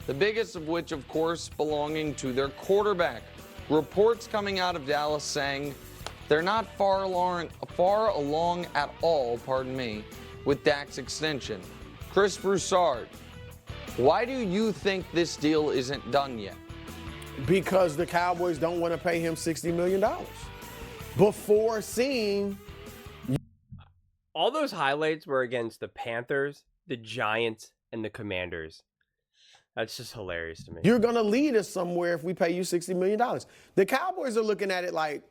The biggest of which, of course, belonging to their quarterback. Reports coming out of Dallas saying they're not far along at all, with Dak's extension. Chris Broussard, why do you think this deal isn't done yet? Because the Cowboys don't want to pay him $60 million before seeing. All those highlights were against the Panthers, the Giants, and the Commanders. That's just hilarious to me. You're going to lead us somewhere if we pay you $60 million. The Cowboys are looking at it like,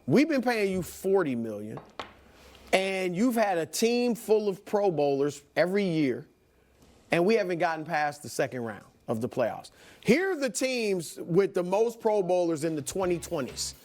we've been paying you $40 million, and you've had a team full of Pro Bowlers every year, and we haven't gotten past the second round of the playoffs. Here are the teams with the most Pro Bowlers in the 2020s.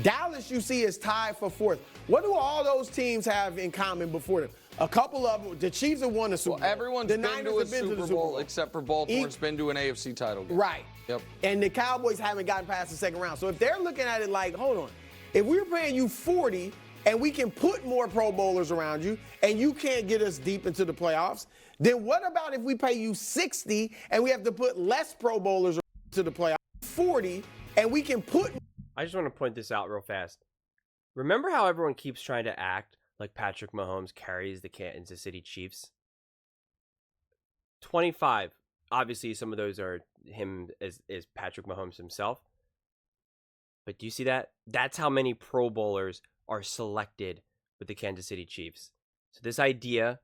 Dallas, you see, is tied for fourth. What do all those teams have in common before them? A couple of them, the Chiefs have won the Super Bowl. Everyone's been to a Super Bowl except for Baltimore's been to an AFC title game. Right. Yep. And the Cowboys haven't gotten past the second round. So if they're looking at it like, hold on, if we're paying you 40 and we can put more Pro Bowlers around you and you can't get us deep into the playoffs, then what about if we pay you 60 and we have to put less Pro Bowlers into the playoffs? 40 and we can put. I just want to point this out real fast. Remember how everyone keeps trying to act like Patrick Mahomes carries the Kansas City Chiefs? 25. Obviously, some of those are him as Patrick Mahomes himself. But do you see that? That's how many Pro Bowlers are selected with the Kansas City Chiefs. So this idea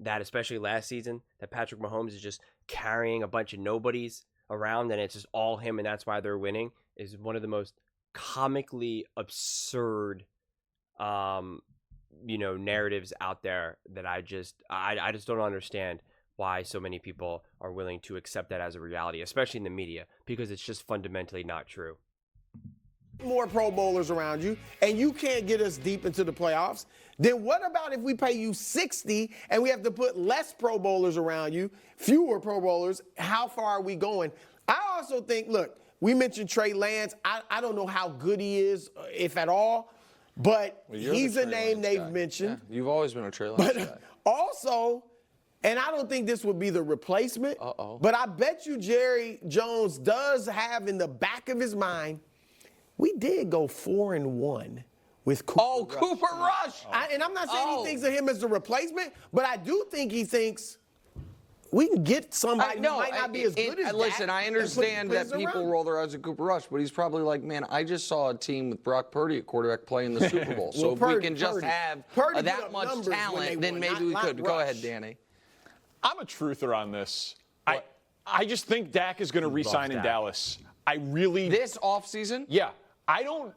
that, especially last season, that Patrick Mahomes is just carrying a bunch of nobodies around and it's just all him and that's why they're winning is one of the most comically absurd narratives out there that I just don't understand why so many people are willing to accept that as a reality, especially in the media, because it's just fundamentally not true. More Pro Bowlers around you and you can't get us deep into the playoffs, then what about if we pay you 60 and we have to put less Pro Bowlers around you, fewer Pro Bowlers? How far are we going? I also think, look, we mentioned Trey Lance. I don't know how good he is, if at all, but he's a name they've mentioned. Yeah, you've always been a Trey Lance guy. Also, and I don't think this would be the replacement, but I bet you Jerry Jones does have in the back of his mind, we did go 4-1 with Cooper Rush. Cooper Rush! And I'm not saying he thinks of him as the replacement, but I do think he thinks we can get somebody who might not be as good as that. Listen, I understand that people roll their eyes at Cooper Rush, but he's probably like, man, I just saw a team with Brock Purdy at quarterback play in the Super Bowl. So if we can just have that much talent, then maybe we could. Go ahead, Danny. I'm a truther on this. I just think Dak is going to re-sign in Dallas. I really. This offseason? Yeah. I don't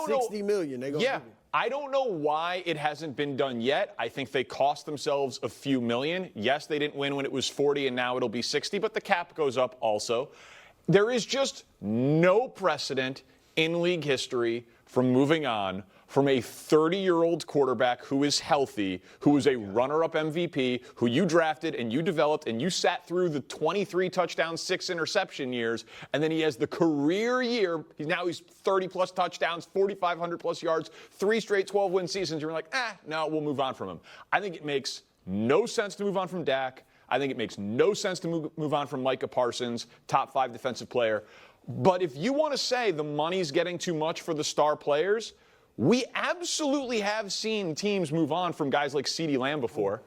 know. $60 million. They go. Yeah. I don't know why it hasn't been done yet. I think they cost themselves a few million. Yes, they didn't win when it was 40 and now it'll be 60, but the cap goes up also. There is just no precedent in league history for moving on from a 30-year-old quarterback who is healthy, who is a runner-up MVP, who you drafted and you developed and you sat through the 23 touchdowns, 6 interception years, and then he has the career year. He's 30-plus touchdowns, 4,500-plus yards, 3 straight 12-win seasons. You're like, no, we'll move on from him. I think it makes no sense to move on from Dak. I think it makes no sense to move on from Micah Parsons, top 5 defensive player. But if you want to say the money's getting too much for the star players, we absolutely have seen teams move on from guys like CeeDee Lamb before.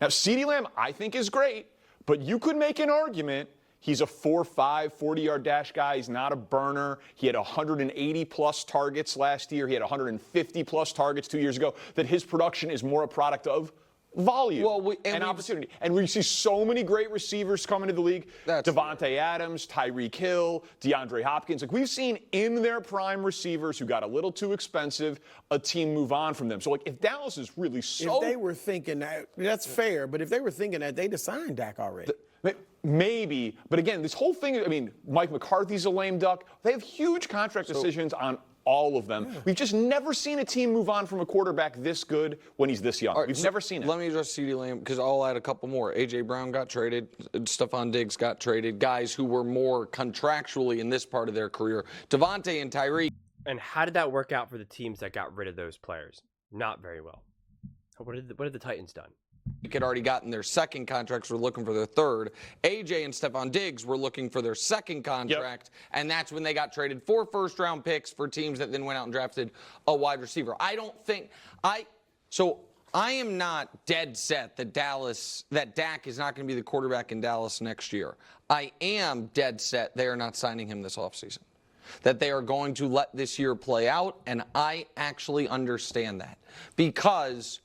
Now, CeeDee Lamb, I think, is great, but you could make an argument he's a 4.5, 40-yard dash guy. He's not a burner. He had 180-plus targets last year. He had 150-plus targets 2 years ago. That his production is more a product of volume and opportunity. And we see so many great receivers come into the league. Devontae Adams, Tyreek Hill, DeAndre Hopkins. Like, we've seen in their prime receivers who got a little too expensive, a team move on from them. So, like, if Dallas is really so... If they were thinking that, that's fair, but if they were thinking that, they'd have signed Dak already. Maybe. But again, this whole thing, I mean, Mike McCarthy's a lame duck. They have huge contract decisions on all of them. Yeah. We've just never seen a team move on from a quarterback this good when he's this young. We've never seen it. Let me address CeeDee Lamb, because I'll add a couple more. A.J. Brown got traded. Stephon Diggs got traded. Guys who were more contractually in this part of their career. Devontae and Tyreek. And how did that work out for the teams that got rid of those players? Not very well. What have the Titans done? had already gotten their second contracts, were looking for their third. AJ and Stephon Diggs were looking for their second contract, and that's when they got traded 4 first-round picks for teams that then went out and drafted a wide receiver. I am not dead set that Dak is not going to be the quarterback in Dallas next year. I am dead set they are not signing him this offseason, that they are going to let this year play out, and I actually understand that because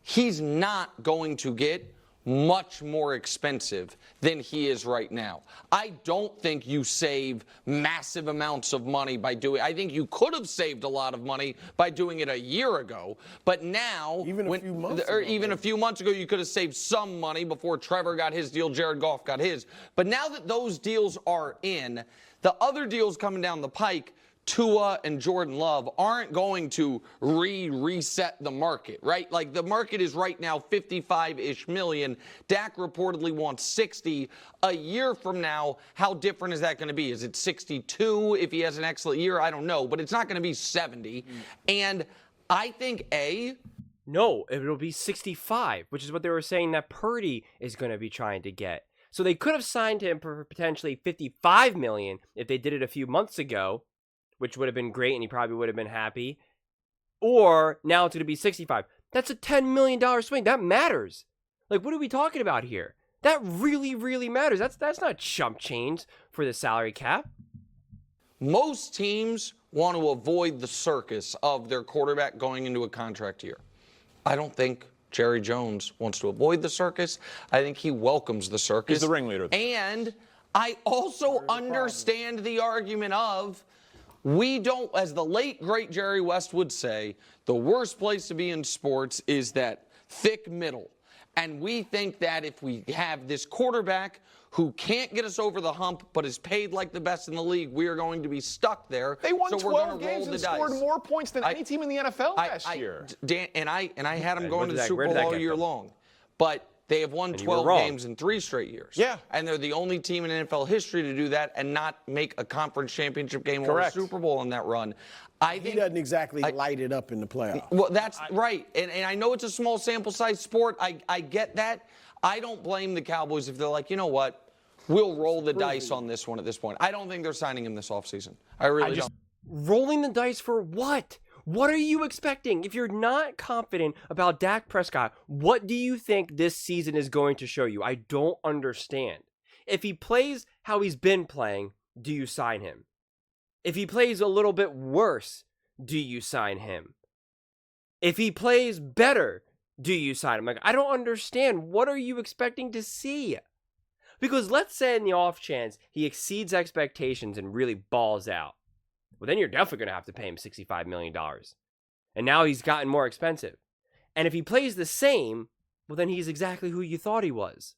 he's not going to get much more expensive than he is right now. I don't think you save massive amounts of money by doing. I think you could have saved a lot of money by doing it a year ago, but now, even a few months ago, you could have saved some money before Trevor got his deal, Jared Goff got his. But now that those deals are in, the other deals coming down the pike, Tua and Jordan Love, aren't going to reset the market, right? Like, the market is right now 55-ish million. Dak reportedly wants 60. A year from now, how different is that going to be? Is it 62 if he has an excellent year? I don't know, but it's not going to be 70. And I think, No, it'll be 65, which is what they were saying that Purdy is going to be trying to get. So they could have signed him for potentially $55 million if they did it a few months ago, which would have been great, and he probably would have been happy. Or now it's going to be 65. That's a $10 million swing. That matters. Like, what are we talking about here? That really, really matters. That's not chump change for the salary cap. most teams want to avoid the circus of their quarterback going into a contract year. I don't think Jerry Jones wants to avoid the circus. I think he welcomes the circus. He's the ringleader. And I also understand the argument of, we don't, as the late, great Jerry West would say, the worst place to be in sports is that thick middle. And we think that if we have this quarterback who can't get us over the hump but is paid like the best in the league, we are going to be stuck there. They won so 12 games and scored more points than any team in the NFL last year. Dan, and I had them going to the Super Bowl all year long. But they have won 12 games in 3 straight years. Yeah. And they're the only team in NFL history to do that and not make a conference championship game or a Super Bowl in that run. He doesn't exactly light it up in the playoffs. Well, that's right. And I know it's a small sample size sport. I get that. I don't blame the Cowboys if they're like, you know what? We'll roll the dice on this one at this point. I don't think they're signing him this offseason. I really don't. Rolling the dice for what? What are you expecting? If you're not confident about Dak Prescott, what do you think this season is going to show you? I don't understand. If he plays how he's been playing, do you sign him? If he plays a little bit worse, do you sign him? If he plays better, do you sign him? Like, I don't understand. What are you expecting to see? Because let's say in the off chance he exceeds expectations and really balls out. Well, then you're definitely going to have to pay him $65 million. And now he's gotten more expensive. And if he plays the same, well, then he's exactly who you thought he was.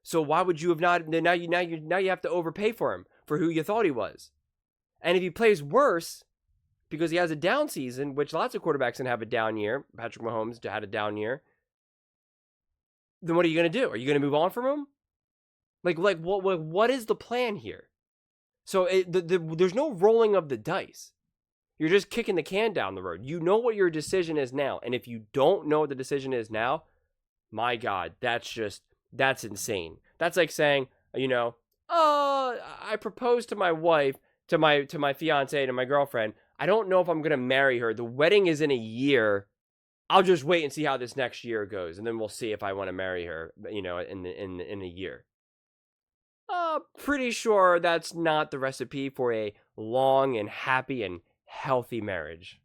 So why would you have not? Now you have to overpay for him for who you thought he was. And if he plays worse, because he has a down season, which lots of quarterbacks can have a down year. Patrick Mahomes had a down year. Then what are you going to do? Are you going to move on from him? Like what is the plan here? So there's no rolling of the dice. You're just kicking the can down the road. You know what your decision is now. And if you don't know what the decision is now, my God, that's insane. That's like saying, I proposed to my wife, to my fiance, to my girlfriend. I don't know if I'm going to marry her. The wedding is in a year. I'll just wait and see how this next year goes. And then we'll see if I want to marry her, in a year. Pretty sure that's not the recipe for a long and happy and healthy marriage.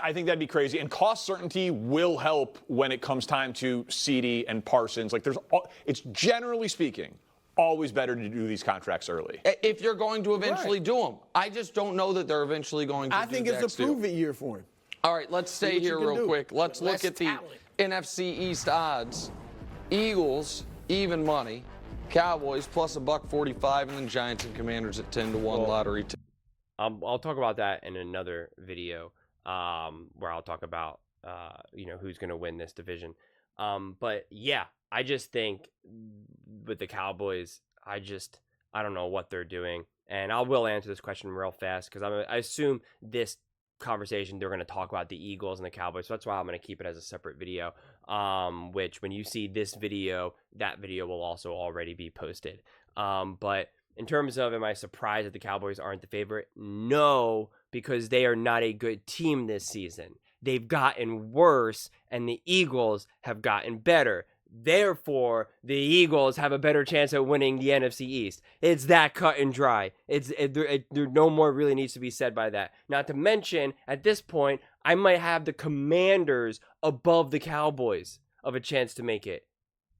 I think that'd be crazy. And cost certainty will help when it comes time to CD and Parsons. It's generally speaking always better to do these contracts early. If you're going to eventually do them. I just don't know that they're eventually going to do I think it's a prove-it year for him. All right, let's stay here real quick. Let's look at the NFC East odds. Eagles, even money. Cowboys plus $1.45, and then Giants and Commanders at 10-1 lottery. I'll talk about that in another video, where I'll talk about who's going to win this division. But yeah, I just think with the Cowboys, I don't know what they're doing, and I will answer this question real fast because I assume this conversation, they're going to talk about the Eagles and the Cowboys. So that's why I'm going to keep it as a separate video, which when you see this video, that video will also already be posted. But in terms of, am I surprised that the Cowboys aren't the favorite? No, because they are not a good team this season. They've gotten worse, and the Eagles have gotten better. Therefore, the Eagles have a better chance at winning the NFC East. It's that cut and dry. There no more really needs to be said by that. Not to mention, at this point, I might have the Commanders above the Cowboys of a chance to make it.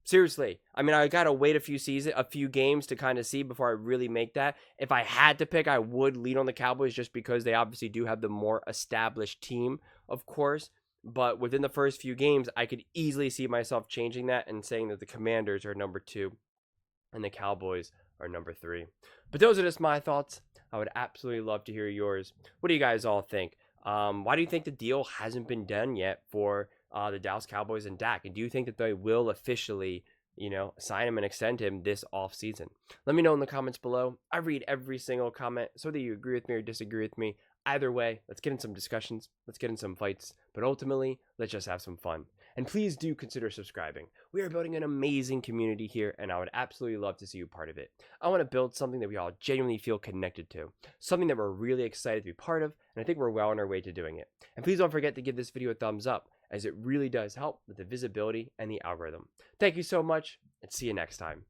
Seriously. I mean, I gotta wait a few games to kind of see before I really make that. If I had to pick, I would lean on the Cowboys just because they obviously do have the more established team, of course. But within the first few games, I could easily see myself changing that and saying that the Commanders are number 2 and the Cowboys are number 3. But those are just my thoughts. I would absolutely love to hear yours. What do you guys all think? Why do you think the deal hasn't been done yet for the Dallas Cowboys and Dak? And do you think that they will officially, sign him and extend him this offseason? Let me know in the comments below. I read every single comment, so whether you agree with me or disagree with me. Either way, let's get in some discussions, let's get in some fights, but ultimately, let's just have some fun. And please do consider subscribing. We are building an amazing community here, and I would absolutely love to see you part of it. I want to build something that we all genuinely feel connected to, something that we're really excited to be part of, and I think we're well on our way to doing it. And please don't forget to give this video a thumbs up, as it really does help with the visibility and the algorithm. Thank you so much, and see you next time.